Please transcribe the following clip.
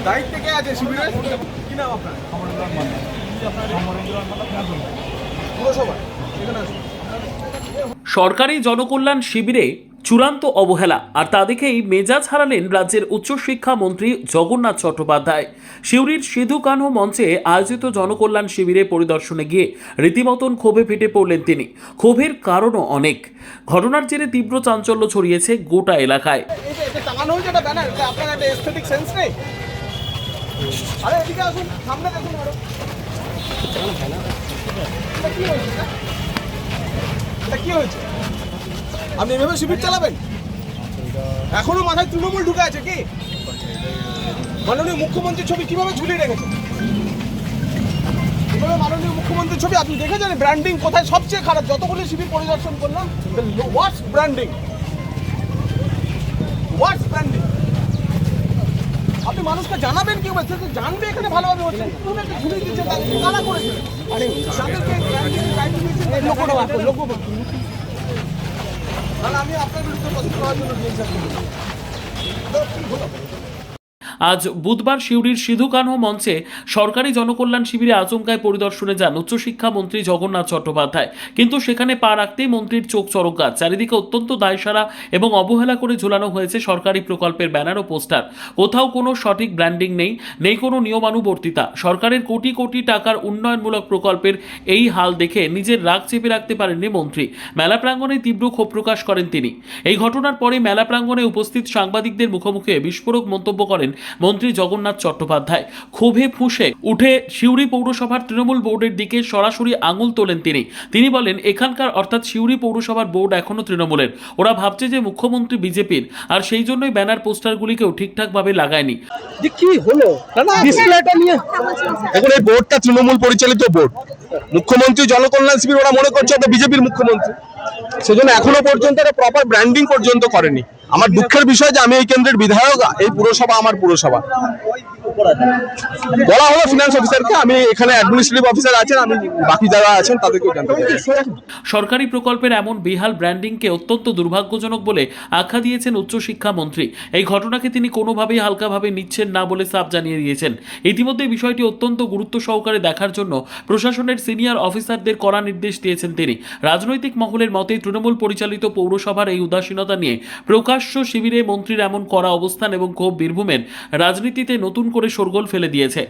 দায়িত্বে কে আছে শিবিরের? কি নাম আপনার? পুরসভা এখানে আসুন। সরকারি জনকল্যাণ শিবিরে চূড়ান্ত অবহেলা আর তা দেখেই মেজাজ হারালেন রাজ্যের উচ্চশিক্ষা মন্ত্রী জগন্নাথ চট্টোপাধ্যায়। সিউড়ির সিধু কানহো মঞ্চে আয়োজিত জনকল্যাণ শিবিরে পরিদর্শনে গিয়ে রীতিমতন ক্ষোভে ফেটে পড়লেন তিনি। ক্ষোভের কারণও অনেক। ঘটনার জেরে তীব্র চাঞ্চল্য ছড়িয়েছে গোটা এলাকায়। এটা টাঙানো হয়েছে একটা ব্যানার, এটা আপনার একটা এস্থেটিক সেন্স নেই? আরে এদিকে আসুন, সামনে দেখুন আরো। এটা কি হয়েছে? এটা কি হয়েছে? আপনি এভাবে শিবির চালাবেন? এখনো মাথায় তৃণমূল ঢুকে আছে কি? মাননীয় মুখ্যমন্ত্রীর ছবি কিভাবে ঝুলিয়ে রেখেছে? এভাবে মাননীয় মুখ্যমন্ত্রীর ছবি আপনি দেখেছেন? ব্র্যান্ডিং কোথায় সবচেয়ে খারাপ? যতগুলি শিবির পরিদর্শন করলাম, ওয়াটস ব্র্যান্ডিং, ওয়াটস ব্র্যান্ডিং। আপনি মানুষকে জানাবেন কি হবে? জানবে এখানে ভালোভাবে হচ্ছে ঝুলিয়ে দিচ্ছে, কারা করেছে? আরে লোক তাহলে আমি আপনার বিরুদ্ধে প্রশ্ন করার জন্য আজ বুধবার সিউড়ির সিধু কানহো মঞ্চে সরকারি জনকল্যাণ শিবিরে আচমকায় পরিদর্শনে যান উচ্চশিক্ষা মন্ত্রী জগন্নাথ চট্টোপাধ্যায়। কিন্তু সেখানে পা রাখতেই মন্ত্রীর চোখ চড়ক গাছ। চারিদিকে অত্যন্ত দায়সারা এবং অবহেলা করে ঝুলানো হয়েছে সরকারি প্রকল্পের ব্যানার ও পোস্টার। কোথাও কোনো সঠিক ব্র্যান্ডিং নেই কোনো নিয়মানুবর্তিতা। সরকারের কোটি কোটি টাকার উন্নয়নমূলক প্রকল্পের এই হাল দেখে নিজের রাগ চেপে রাখতে পারেননি মন্ত্রী। মেলা প্রাঙ্গণে তীব্র ক্ষোভ প্রকাশ করেন তিনি। এই ঘটনার পরে মেলা প্রাঙ্গণে উপস্থিত সাংবাদিকদের মুখোমুখি বিস্ফোরক মন্তব্য করেন মন্ত্রী জগন্নাথ চট্টোপাধ্যায়। ক্ষোভে ফুঁসে উঠে সিউড়ি পৌরসভার তৃণমূল বোর্ডের দিকে সরাসরি আঙুল তোলেন তিনি বলেন, এখানকার অর্থাৎ সিউড়ি পৌরসভার বোর্ড এখনো তৃণমূলের। ওরা ভাবছে যে মুখ্যমন্ত্রী বিজেপির, আর সেই জন্যই ব্যানার পোস্টারগুলিকেও ঠিকঠাকভাবে লাগায়নি। কি হলো ডিসপ্লেটা নিয়ে? এখন এই বোর্ডটা তৃণমূল পরিচালিত বোর্ড। মুখ্যমন্ত্রী জনকল্যাণ শিবির ওরা মনে করছে ওটা বিজেপির মুখ্যমন্ত্রী, সেজন্য এখনো পর্যন্ত প্রপার ব্র্যান্ডিং পর্যন্ত করেনি। আমার দুঃখের বিষয় যে আমি এই কেন্দ্রের বিধায়ক, এই পুরসভা আমার পুরসভা। বলা হলো ফিনান্স অফিসারকে, আমি এখানে অ্যাডমিনিস্ট্রেটিভ অফিসার আছেন, আমি বাকি যারা আছেন তাদেরকেও জানতে পারি। সরকারি প্রকল্পের এমন বেহাল ব্র্যান্ডিংকে অত্যন্ত দুর্ভাগ্যজনক বলে আখ্যা দিয়েছেন উচ্চশিক্ষা মন্ত্রী। এই ঘটনাকে তিনি কোনোভাবেই হালকাভাবে নিচ্ছেন না বলে সাফ জানিয়ে দিয়েছেন। ইতিমধ্যে বিষয়টি অত্যন্ত গুরুত্ব সহকারে দেখার জন্য প্রশাসনের সিনিয়র অফিসারদের কড়া নির্দেশ দিয়েছেন তিনি। রাজনৈতিক মহলের মতে তৃণমূল পরিচালিত পৌরসভার এই উদাসীনতা নিয়ে প্রকাশ্য শিবিরে মন্ত্রীর এমন কড়া অবস্থান এবং ক্ষোভ বীরভূমের রাজনীতিতে নতুন করে শোরগোল ফেলে দিয়েছে।